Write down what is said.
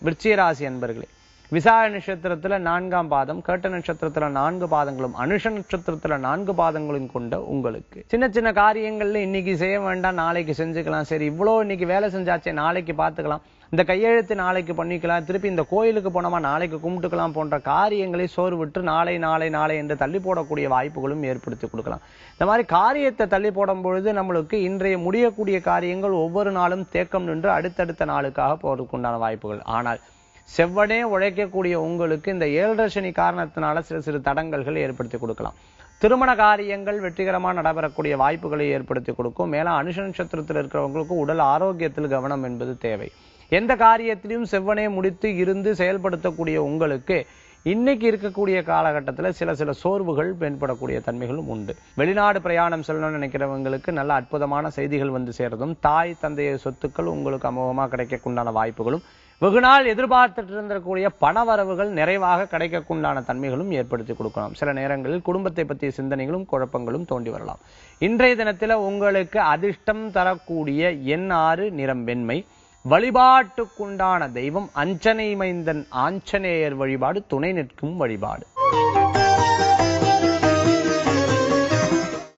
விருச்சிக ராசி அன்பர்களே, விசாக நட்சத்திரத்துல 4ஆம் பாதம், கேட்ட நட்சத்திரத்துல 4 பாதங்களும், அனுஷ நட்சத்திரத்துல 4 பாதங்களும் கொண்ட உங்களுக்கு சின்ன சின்ன காரியங்கள்ல இன்னைக்கு செய்ய வேண்டாம், நாளைக்கு செஞ்சுக்கலாம். சரி, இவ்வளோ இன்னைக்கு வேலை செஞ்சாச்சே, நாளைக்கு பார்த்துக்கலாம், இந்த கையெழுத்து நாளைக்கு பண்ணிக்கலாம், திருப்பி இந்த கோயிலுக்கு போனோமா நாளைக்கு கும்பிட்டுக்கலாம் போன்ற காரியங்களை சோர்விட்டு நாளை நாளை நாளை என்று தள்ளி போடக்கூடிய வாய்ப்புகளும் ஏற்படுத்தி கொடுக்கலாம். இந்த மாதிரி காரியத்தை தள்ளி போடும் பொழுது நம்மளுக்கு இன்றைய முடியக்கூடிய காரியங்கள் ஒவ்வொரு நாளும் தேக்கம் நின்று அடுத்தடுத்த நாளுக்காக போவதற்குண்டான வாய்ப்புகள். ஆனால் செவ்வனே உழைக்கக்கூடிய உங்களுக்கு இந்த 7.5 சனி காரணத்தினால சிறு சிறு தடங்கல்கள் ஏற்படுத்தி கொடுக்கலாம். திருமண காரியங்கள் வெற்றிகரமாக நடைபெறக்கூடிய வாய்ப்புகளை ஏற்படுத்தி கொடுக்கும். மேலும் அனுஷ நட்சத்திரத்தில் இருக்கிறவங்களுக்கு உடல் ஆரோக்கியத்தில் கவனம் என்பது தேவை. எந்த காரியத்திலையும் செவ்வனே முடித்து இருந்து செயல்படுத்தக்கூடிய உங்களுக்கு இன்னைக்கு இருக்கக்கூடிய காலகட்டத்தில் சில சில சோர்வுகள் பயன்படக்கூடிய தன்மைகளும் உண்டு. வெளிநாடு பிரயாணம் செல்லணும்னு நினைக்கிறவங்களுக்கு நல்ல அற்புதமான செய்திகள் வந்து சேர்றதும், தாய் தந்தைய சொத்துக்கள் உங்களுக்கு அமோகமாக கிடைக்கக்குண்டான வாய்ப்புகளும், வெகுநாள் எதிர்பார்த்துட்டு இருந்தக்கூடிய பணவரவுகள் நிறைவாக கிடைக்கக்குண்டான தன்மைகளும் ஏற்படுத்தி கொடுக்கலாம். சில நேரங்களில் குடும்பத்தை பற்றிய சிந்தனைகளும் குழப்பங்களும் தோண்டி வரலாம். இன்றைய தினத்தில் உங்களுக்கு அதிர்ஷ்டம் தரக்கூடிய எண் 6, நிறம் வெண்மை. வழிபாட்டுக்குண்டான தெய்வம் அஞ்சனை மைந்தன் ஆஞ்சநேயர் வழிபாடு, துணை நிற்கும் வழிபாடு.